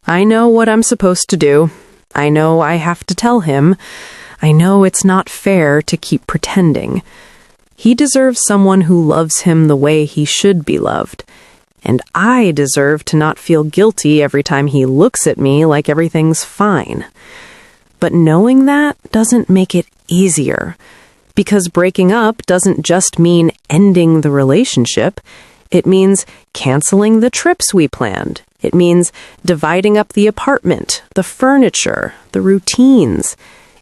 I know what I'm supposed to do. I know I have to tell him. I know it's not fair to keep pretending. He deserves someone who loves him the way he should be loved. And I deserve to not feel guilty every time he looks at me like everything's fine. But knowing that doesn't make it easier. Because breaking up doesn't just mean ending the relationship. It means canceling the trips we planned. It means dividing up the apartment, the furniture, the routines.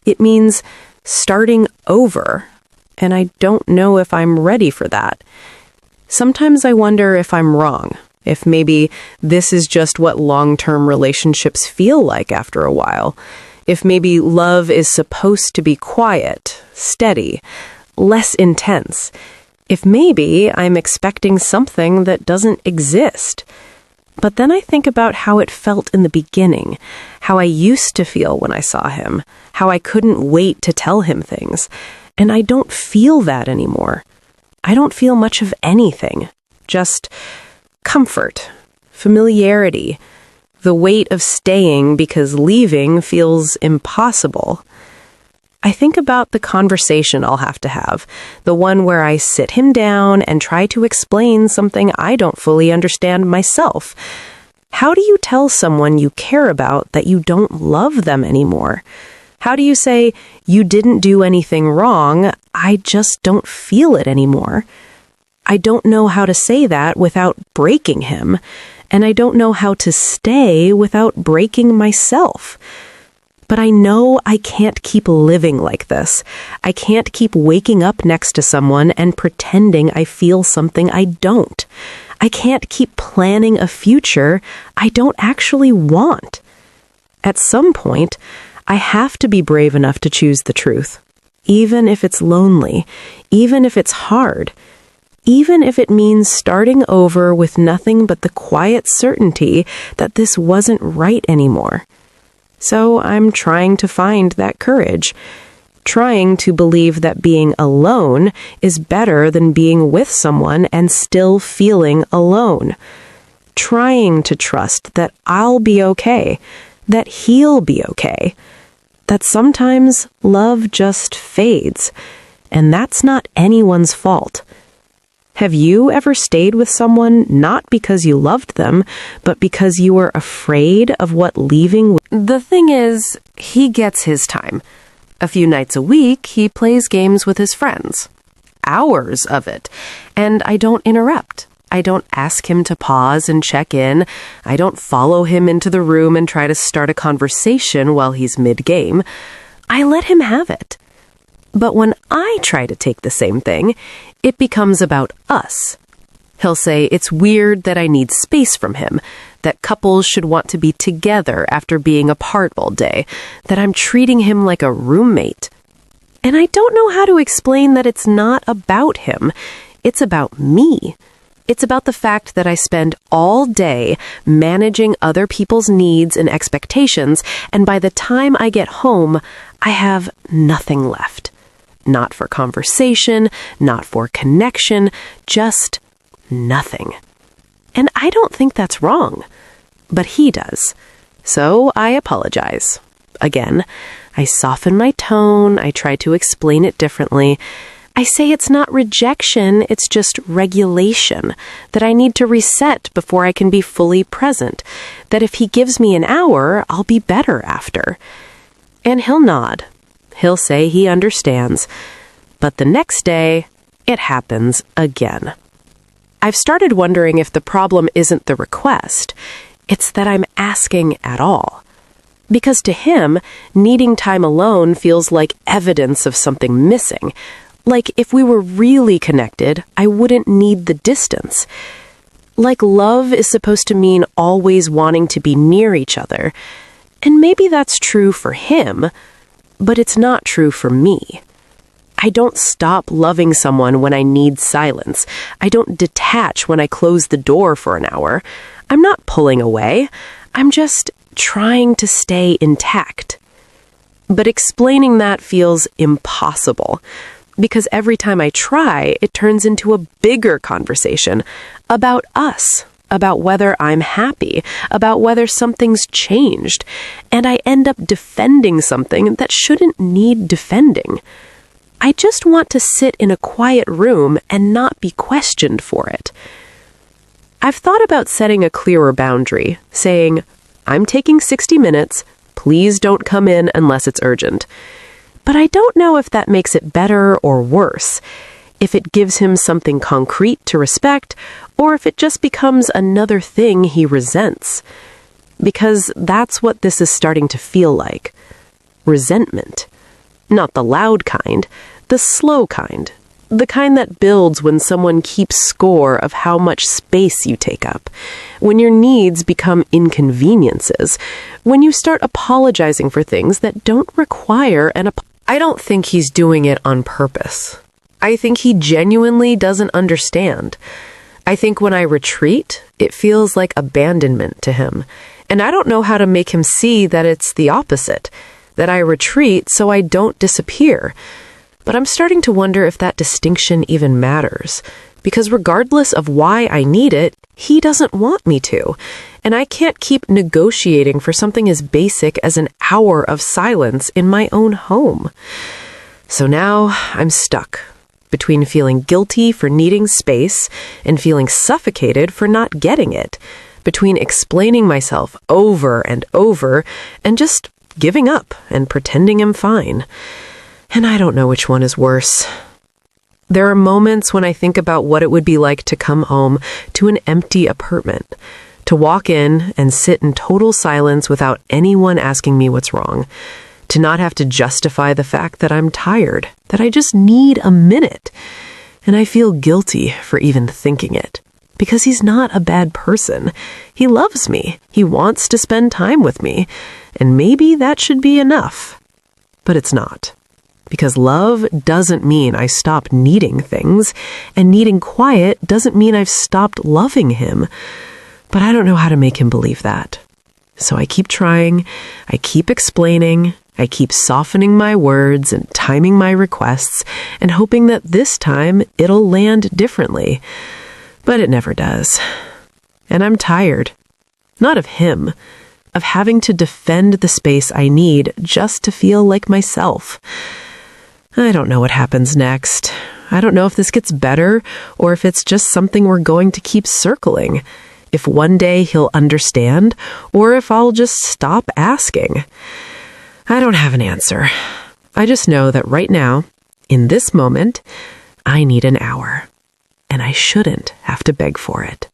It means starting over. And I don't know if I'm ready for that. Sometimes I wonder if I'm wrong, if maybe this is just what long-term relationships feel like after a while, if maybe love is supposed to be quiet, steady, less intense, if maybe I'm expecting something that doesn't exist. But then I think about how it felt in the beginning, how I used to feel when I saw him, how I couldn't wait to tell him things, and I don't feel that anymore. I don't feel much of anything, just comfort, familiarity, the weight of staying because leaving feels impossible. I think about the conversation I'll have to have, the one where I sit him down and try to explain something I don't fully understand myself. How do you tell someone you care about that you don't love them anymore? How do you say, you didn't do anything wrong, I just don't feel it anymore? I don't know how to say that without breaking him, and I don't know how to stay without breaking myself. But I know I can't keep living like this. I can't keep waking up next to someone and pretending I feel something I don't. I can't keep planning a future I don't actually want. At some point, I have to be brave enough to choose the truth, even if it's lonely, even if it's hard, even if it means starting over with nothing but the quiet certainty that this wasn't right anymore. So I'm trying to find that courage, trying to believe that being alone is better than being with someone and still feeling alone, trying to trust that I'll be okay, that he'll be okay, that sometimes love just fades, and that's not anyone's fault. Have you ever stayed with someone not because you loved them, but because you were afraid of what leaving would? The thing is, he gets his time. A few nights a week, he plays games with his friends. Hours of it. And I don't interrupt. I don't ask him to pause and check in. I don't follow him into the room and try to start a conversation while he's mid-game. I let him have it. But when I try to take the same thing, it becomes about us. He'll say it's weird that I need space from him, that couples should want to be together after being apart all day, that I'm treating him like a roommate. And I don't know how to explain that it's not about him. It's about me. It's about the fact that I spend all day managing other people's needs and expectations, and by the time I get home, I have nothing left. Not for conversation, not for connection, just nothing. And I don't think that's wrong, but he does. So I apologize. Again, I soften my tone, I try to explain it differently. I say it's not rejection, it's just regulation, that I need to reset before I can be fully present, that if he gives me an hour, I'll be better after. And he'll nod. He'll say he understands. But the next day, it happens again. I've started wondering if the problem isn't the request, it's that I'm asking at all. Because to him, needing time alone feels like evidence of something missing. Like if we were really connected, I wouldn't need the distance. Like love is supposed to mean always wanting to be near each other. And maybe that's true for him, but it's not true for me. I don't stop loving someone when I need silence. I don't detach when I close the door for an hour. I'm not pulling away. I'm just trying to stay intact. But explaining that feels impossible, because every time I try, it turns into a bigger conversation about us, about whether I'm happy, about whether something's changed, and I end up defending something that shouldn't need defending. I just want to sit in a quiet room and not be questioned for it. I've thought about setting a clearer boundary, saying, I'm taking 60 minutes, please don't come in unless it's urgent. But I don't know if that makes it better or worse, if it gives him something concrete to respect, or if it just becomes another thing he resents. Because that's what this is starting to feel like. Resentment. Not the loud kind, the slow kind. The kind that builds when someone keeps score of how much space you take up, when your needs become inconveniences, when you start apologizing for things that don't require an apology. I don't think he's doing it on purpose. I think he genuinely doesn't understand. I think when I retreat, it feels like abandonment to him, and I don't know how to make him see that it's the opposite, that I retreat so I don't disappear. But I'm starting to wonder if that distinction even matters, because regardless of why I need it, he doesn't want me to, and I can't keep negotiating for something as basic as an hour of silence in my own home. So now I'm stuck between feeling guilty for needing space and feeling suffocated for not getting it, between explaining myself over and over and just giving up and pretending I'm fine. And I don't know which one is worse. There are moments when I think about what it would be like to come home to an empty apartment, to walk in and sit in total silence without anyone asking me what's wrong, to not have to justify the fact that I'm tired, that I just need a minute. And I feel guilty for even thinking it, because he's not a bad person. He loves me. He wants to spend time with me. And maybe that should be enough. But it's not. Because love doesn't mean I stop needing things, and needing quiet doesn't mean I've stopped loving him. But I don't know how to make him believe that. So I keep trying, I keep explaining, I keep softening my words and timing my requests, and hoping that this time it'll land differently. But it never does. And I'm tired. Not of him, of having to defend the space I need just to feel like myself. I don't know what happens next. I don't know if this gets better or if it's just something we're going to keep circling. If one day he'll understand or if I'll just stop asking. I don't have an answer. I just know that right now, in this moment, I need an hour. And I shouldn't have to beg for it.